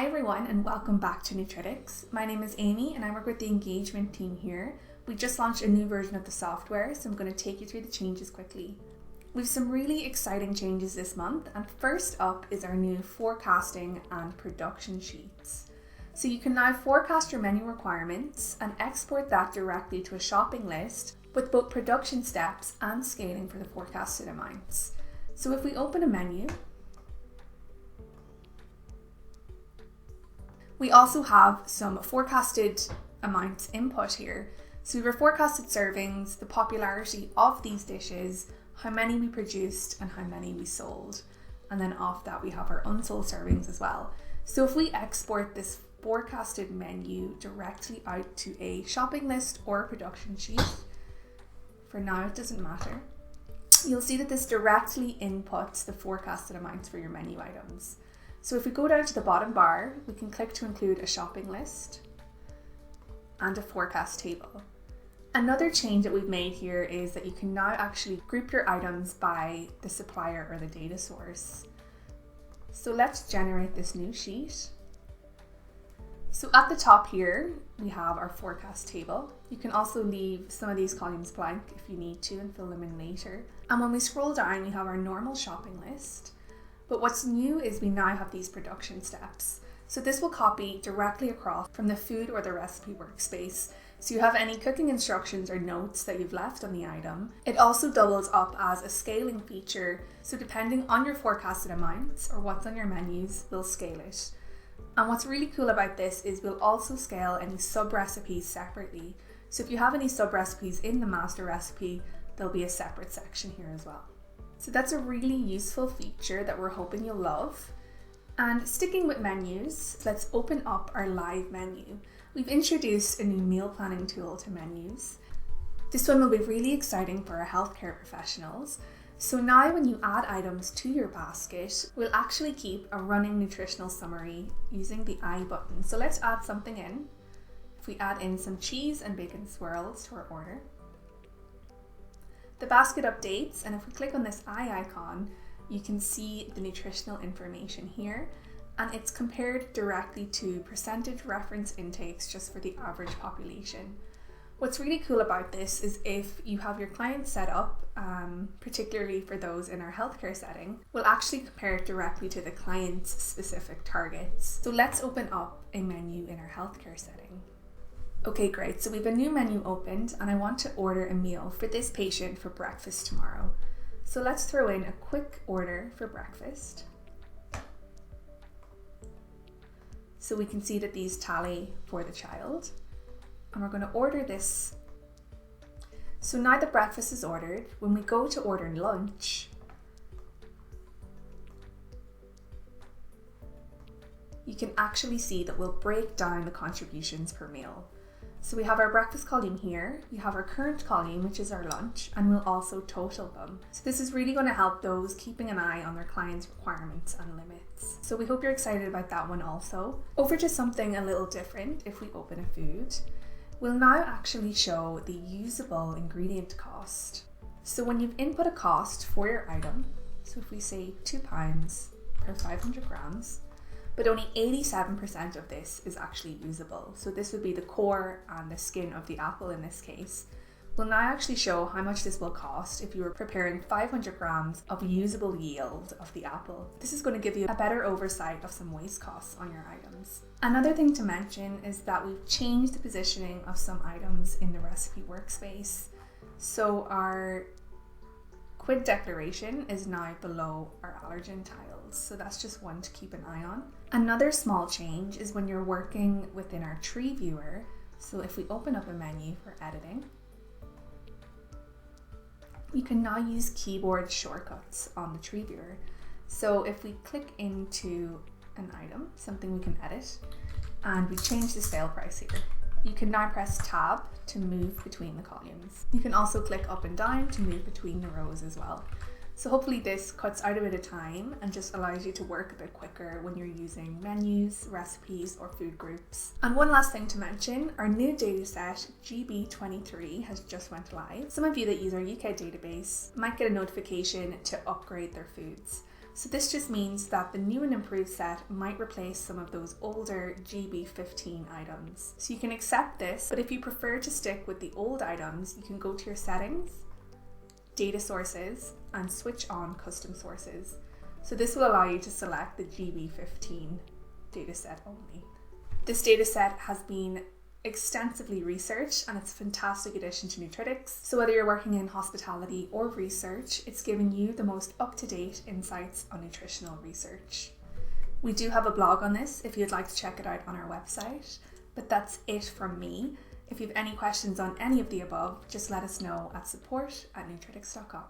Hi everyone and welcome back to Nutritics. My name is Amy and I work with the engagement team here. We just launched a new version of the software, so I'm going to take you through the changes quickly. We have some really exciting changes this month, and first up is our new forecasting and production sheets. So you can now forecast your menu requirements and export that directly to a shopping list with both production steps and scaling for the forecasted amounts. So if we open a menu, we also have some forecasted amounts input here. So we have our forecasted servings, the popularity of these dishes, how many we produced and how many we sold. And then off that we have our unsold servings as well. So if we export this forecasted menu directly out to a shopping list or a production sheet, for now it doesn't matter, you'll see that this directly inputs the forecasted amounts for your menu items. So if we go down to the bottom bar, we can click to include a shopping list and a forecast table. Another change that we've made here is that you can now actually group your items by the supplier or the data source. So let's generate this new sheet. So at the top here, we have our forecast table. You can also leave some of these columns blank if you need to and fill them in later. And when we scroll down, we have our normal shopping list. But what's new is we now have these production steps. So this will copy directly across from the food or the recipe workspace. So you have any cooking instructions or notes that you've left on the item. It also doubles up as a scaling feature. So depending on your forecasted amounts or what's on your menus, we'll scale it. And what's really cool about this is we'll also scale any sub-recipes separately. So if you have any sub-recipes in the master recipe, there'll be a separate section here as well. So that's a really useful feature that we're hoping you'll love. And sticking with menus, let's open up our live menu. We've introduced a new meal planning tool to menus. This one will be really exciting for our healthcare professionals. So now when you add items to your basket, we'll actually keep a running nutritional summary using the I button. So let's add something in. If we add in some cheese and bacon swirls to our order, the basket updates, and if we click on this eye icon, you can see the nutritional information here, and it's compared directly to percentage reference intakes just for the average population. What's really cool about this is if you have your clients set up, particularly for those in our healthcare setting, we'll actually compare it directly to the client's specific targets. So let's open up a menu in our healthcare setting. Okay, great. So we have a new menu opened and I want to order a meal for this patient for breakfast tomorrow. So let's throw in a quick order for breakfast. So we can see that these tally for the child. And we're going to order this. So now that breakfast is ordered, when we go to order lunch, you can actually see that we'll break down the contributions per meal. So we have our breakfast column here, we have our current column, which is our lunch, and we'll also total them. So this is really going to help those keeping an eye on their clients' requirements and limits. So we hope you're excited about that one also. Over to something a little different. If we open a food, we'll now actually show the usable ingredient cost. So when you've input a cost for your item, so if we say £2 per 500 grams, but only 87% of this is actually usable. So this would be the core and the skin of the apple in this case. We'll now actually show how much this will cost if you were preparing 500 grams of usable yield of the apple. This is going to give you a better oversight of some waste costs on your items. Another thing to mention is that we've changed the positioning of some items in the recipe workspace. So our quid declaration is now below our allergen tiles. So that's just one to keep an eye on. Another small change is when you're working within our tree viewer. So if we open up a menu for editing, you can now use keyboard shortcuts on the tree viewer. So if we click into an item, something we can edit, and we change the sale price here, you can now press tab to move between the columns. You can also click up and down to move between the rows as well. So hopefully this cuts out a bit of time and just allows you to work a bit quicker when you're using menus, recipes, or food groups. And one last thing to mention, our new dataset, GB23, has just went live. Some of you that use our UK database might get a notification to upgrade their foods. So this just means that the new and improved set might replace some of those older GB15 items. So you can accept this, but if you prefer to stick with the old items, you can go to your settings, data sources, and switch on custom sources. So this will allow you to select the GB15 dataset only. This dataset has been extensively researched and it's a fantastic addition to Nutritics. So whether you're working in hospitality or research, it's giving you the most up-to-date insights on nutritional research. We do have a blog on this if you'd like to check it out on our website, but that's it from me. If you have any questions on any of the above, just let us know at support@nutritics.com.